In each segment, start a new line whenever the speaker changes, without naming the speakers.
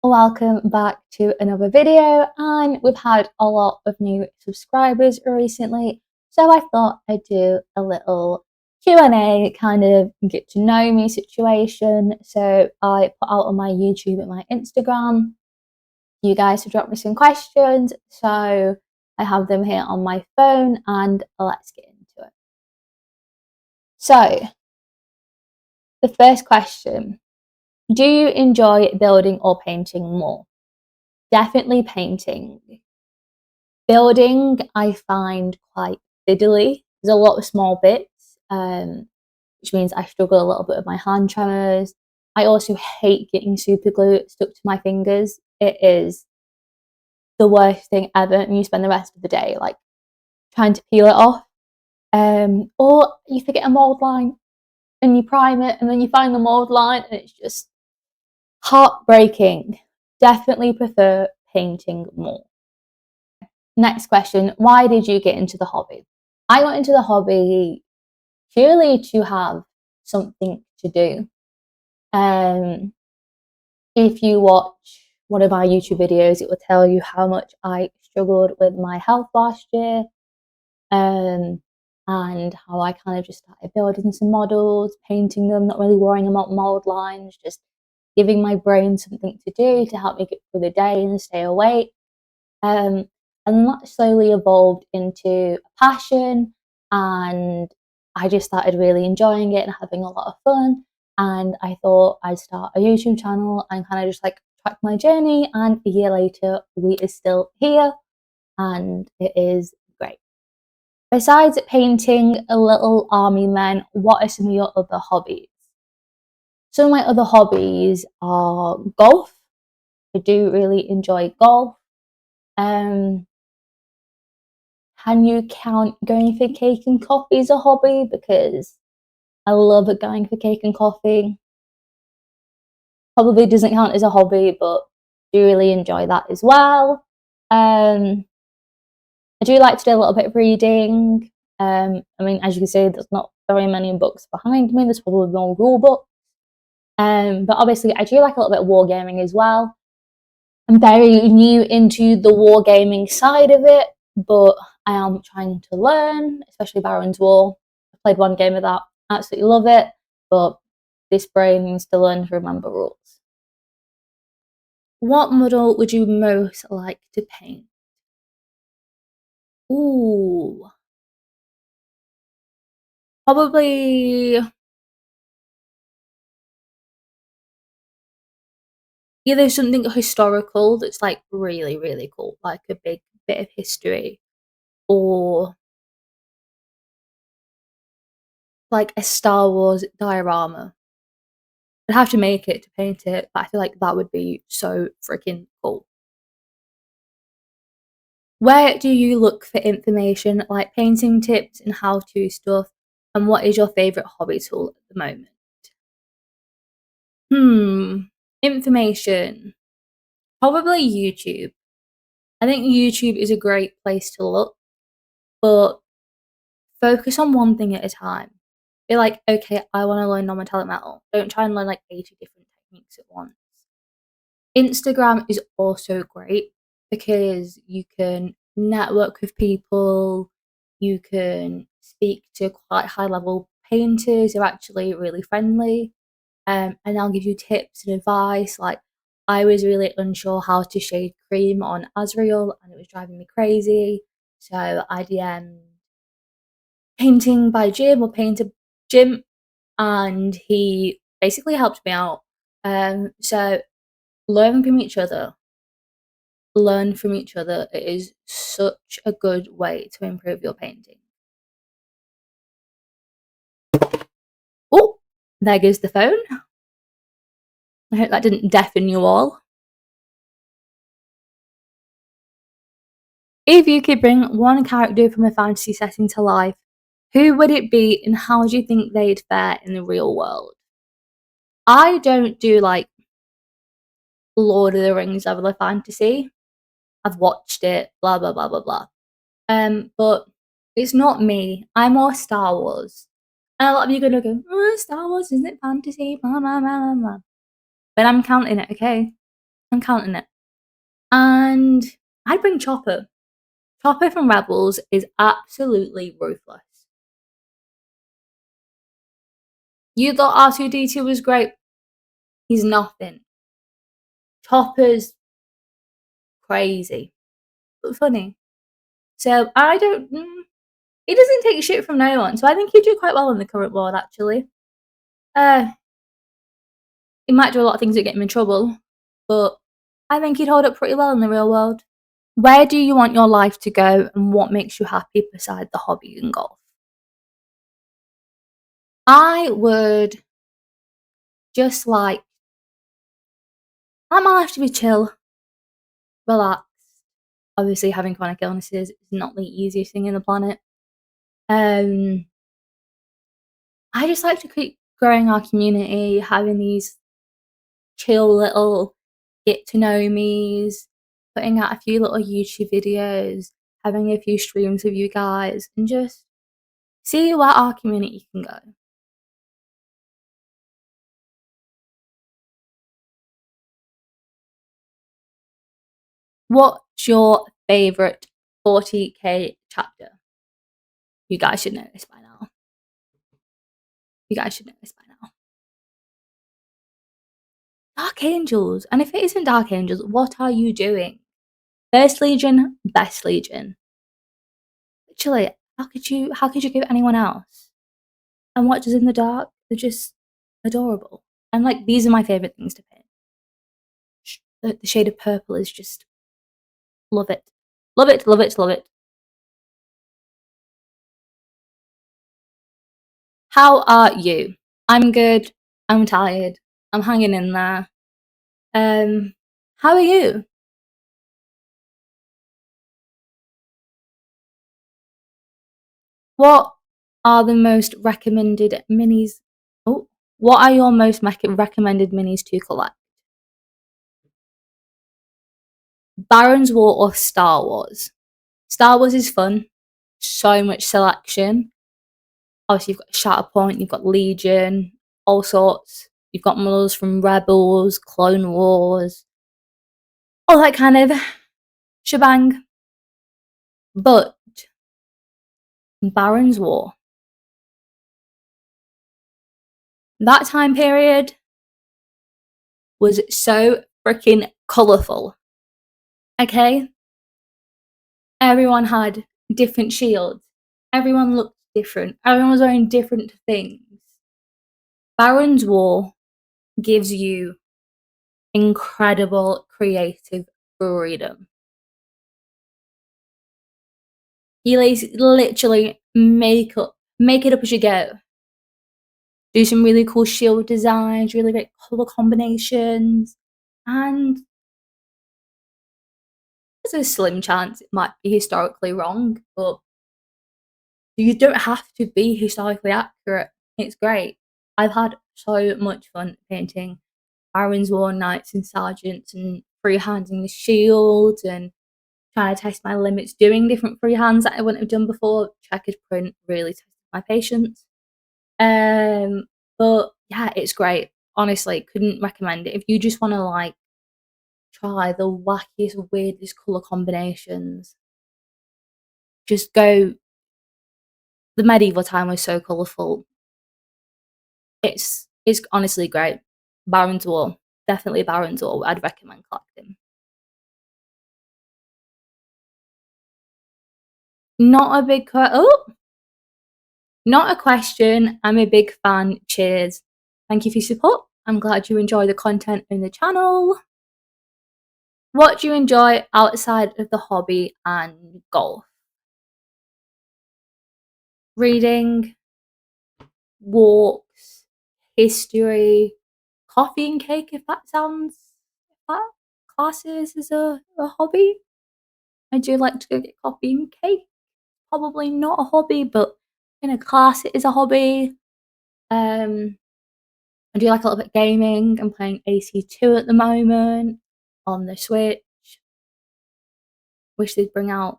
Welcome back to another video, and we've had a lot of new subscribers recently, so I thought I'd do a little Q&A, kind of get to know me situation. So I put out on my YouTube and my Instagram you guys to drop me some questions, so I have them here on my phone, and let's get into it. So the first question: do you enjoy building or painting more? Definitely painting. Building, I find quite fiddly. There's a lot of small bits, which means I struggle a little bit with my hand tremors. I also hate getting super glue stuck to my fingers. It is the worst thing ever, and you spend the rest of the day like trying to peel it off. Or you forget a mold line and you prime it, and then you find the mold line, and it's just heartbreaking. Definitely prefer painting more. Next question: why did you get into the hobby? I got into the hobby purely to have something to do. If you watch one of my YouTube videos, it will tell you how much I struggled with my health last year, and how I kind of just started building some models, painting them, not really worrying about mold lines, just giving my brain something to do to help me get through the day and stay awake. And that slowly evolved into a passion, and I just started really enjoying it and having a lot of fun. And I thought I'd start a YouTube channel and kind of just like track my journey, and a year later we are still here, and it is great. Besides painting a little army men, what are some of your other hobbies? Some of my other hobbies are golf. I do really enjoy golf. Can you count going for cake and coffee as a hobby? Because I love going for cake and coffee. Probably doesn't count as a hobby, but do really enjoy that as well. I do like to do a little bit of reading. I mean, as you can see, there's not very many books behind me. There's probably more rule books. But obviously, I do like a little bit of wargaming as well. I'm very new into the wargaming side of it, but I am trying to learn, especially Baron's War. I played one game of that, absolutely love it, but this brain needs to learn to remember rules. What model would you most like to paint? Ooh, probably either something historical that's like really, really cool, like a big bit of history, or like a Star Wars diorama. I'd have to make it to paint it, but I feel like that would be so freaking cool. Where do you look for information like painting tips and how-to stuff? And what is your favourite hobby tool at the moment? Information. Probably YouTube. I think YouTube is a great place to look, but focus on one thing at a time. Be like, okay, I want to learn non-metallic metal. Don't try and learn like 80 different techniques at once. Instagram is also great because you can network with people, you can speak to quite high level painters who are actually really friendly, and they'll give you tips and advice. Like, I was really unsure how to shade cream on Azrael, and it was driving me crazy. So I DM'd Painting by Jim or Painter Jim, and he basically helped me out. So learn from each other. Learn from each other. It is such a good way to improve your painting. Oh, there goes the phone. I hope that didn't deafen you all. If you could bring one character from a fantasy setting to life, who would it be, and how do you think they'd fare in the real world? I don't do like Lord of the Rings level of fantasy. I've watched it, blah blah blah blah blah. But it's not me. I'm more Star Wars. And a lot of you are gonna go, oh, Star Wars isn't fantasy, blah blah blah blah blah. But I'm counting it, okay? I'm counting it. And I'd bring Chopper. Chopper from Rebels is absolutely ruthless. You thought R2D2 was great. He's nothing. Chopper's crazy, but funny. So I don't. He doesn't take shit from no one, so I think he'd do quite well in the current world. Actually, uh, he might do a lot of things that get him in trouble, but I think he'd hold up pretty well in the real world. Where do you want your life to go, and what makes you happy beside the hobby and golf? I would just like my life to be chill, relaxed. Obviously, having chronic illnesses is not the easiest thing in the planet. Um, I just like to keep growing our community, having these chill little get to know me's, putting out a few little YouTube videos, having a few streams with you guys, and just see where our community can go. What's your favourite 40k chapter? You guys should know this by now. You guys should know this by now. Dark Angels. And if it isn't Dark Angels, what are you doing? First Legion, best Legion. Literally, how could you give anyone else? And Watchers in the Dark, they're just adorable. And like these are my favourite things to paint. The shade of purple is just love it. Love it, love it, love it. How are you? I'm good. I'm tired. I'm hanging in there. How are you? What are the most recommended minis? Oh, what are your most recommended minis to collect? Baron's War or Star Wars? Star Wars is fun. So much selection. Obviously, you've got Shatterpoint, you've got Legion, all sorts. You've got models from Rebels, Clone Wars, all that kind of shebang. But Baron's War, that time period was so freaking colourful. Okay? Everyone had different shields. Everyone looked different. Everyone was wearing different things. Baron's War gives you incredible creative freedom. You literally make it up as you go. Do some really cool shield designs, really great colour combinations, and there's a slim chance it might be historically wrong, but you don't have to be historically accurate. It's great. I've had so much fun painting Baron's War knights and sergeants and freehanding the shields and trying to test my limits, doing different freehands that I wouldn't have done before. Checkered print really tested my patience. But yeah, it's great. Honestly, couldn't recommend it. If you just want to like try the wackiest, weirdest color combinations, just go. The medieval time was so colourful. It's honestly great. Baron's War, definitely Baron's War. I'd recommend collecting. Not a big not a question. I'm a big fan. Cheers. Thank you for your support. I'm glad you enjoy the content in the channel. What do you enjoy outside of the hobby and golf? Reading, walks, history, coffee and cake, if that classes as a hobby. I do like to go get coffee and cake. Probably not a hobby, but in a class it is a hobby. I do like a little bit of gaming. I'm playing AC2 at the moment on the Switch. Wish they'd bring out,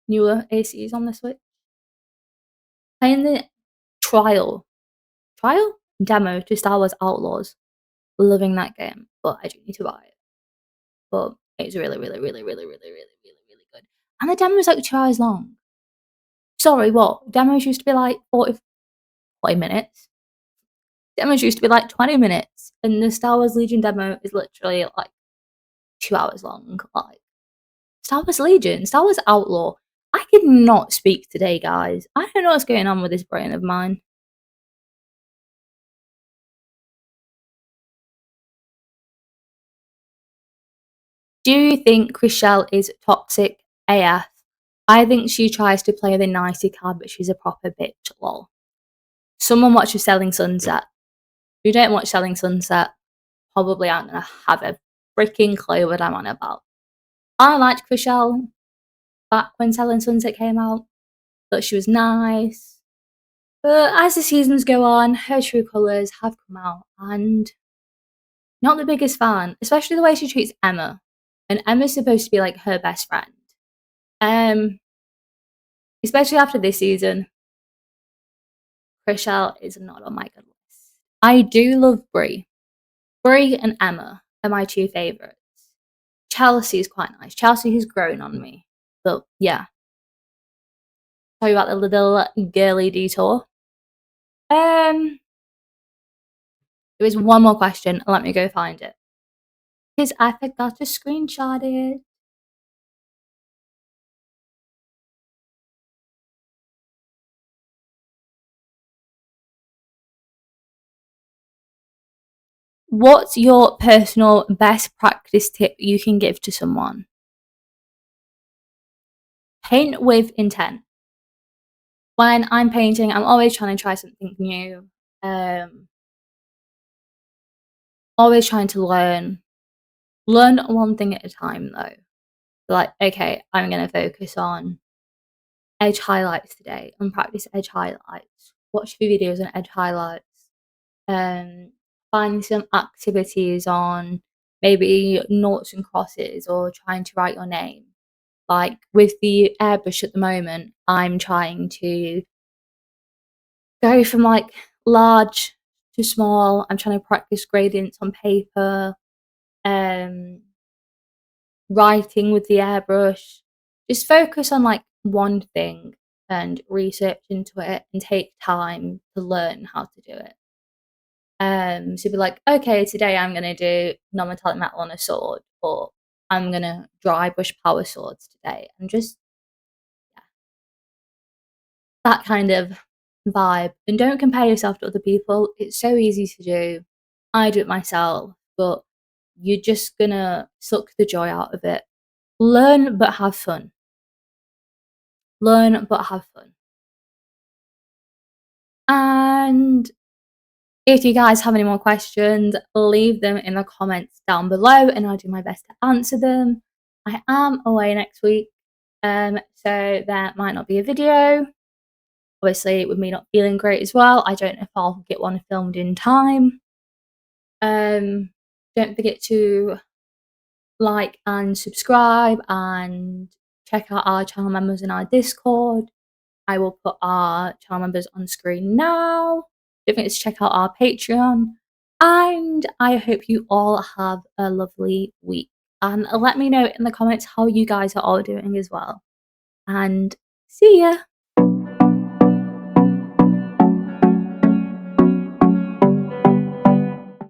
newer ACs on the Switch. Playing the trial trial demo to Star Wars Outlaws. Loving that game, but I do need to buy it. but it's really, really, really, really, really, really, really, really good. And the demo was like 2 hours long. Sorry, what? Demos used to be like 40 minutes. Demos used to be like 20 minutes, and the Star Wars Legion demo is literally like 2 hours long. Like, Star Wars Legion, Star Wars Outlaw. I could not speak today, guys. I don't know what's going on with this brain of mine. Do you think Chriselle is toxic AF? I think she tries to play the nicey card, but she's a proper bitch, lol. Someone watches Selling Sunset. If you don't watch Selling Sunset, probably aren't gonna have a freaking clue what I'm on about. I liked Chriselle back when Selling Sunset came out. Thought she was nice. But as the seasons go on, her true colours have come out, and not the biggest fan, especially the way she treats Emma. And Emma's supposed to be like her best friend. Um, Especially after this season, Chriselle is not on my good list. I do love Brie. Brie and Emma are my two favourites. Chelsea is quite nice. Chelsea has grown on me. But yeah. Tell you about the little girly detour. There is one more question. Let me go find it. Because I forgot to screenshot it. What's your personal best practice tip you can give to someone? Paint with intent. When I'm painting, I'm always trying to try something new. Always trying to learn. Learn one thing at a time, though. Like, okay, I'm going to focus on edge highlights today and practice edge highlights. Watch the videos on edge highlights. Find some activities on maybe noughts and crosses or trying to write your name. Like with the airbrush at the moment, I'm trying to go from like large to small. I'm trying to practice gradients on paper, writing with the airbrush. Just focus on like one thing and research into it and take time to learn how to do it. So be like, okay, today I'm gonna do non-metallic metal on a sword, or I'm gonna dry brush power swords today, and just that kind of vibe. And don't compare yourself to other people. It's so easy to do. I do it myself, but you're just gonna suck the joy out of it. Learn but have fun. Learn but have fun. And if you guys have any more questions, leave them in the comments down below and I'll do my best to answer them. I am away next week, so there might not be a video. Obviously, with me not feeling great as well, I don't know if I'll get one filmed in time. Don't forget to like and subscribe and check out our channel members in our Discord. I will put our channel members on screen now. Don't forget to check out our Patreon. And I hope you all have a lovely week. And let me know in the comments how you guys are all doing as well. And see ya!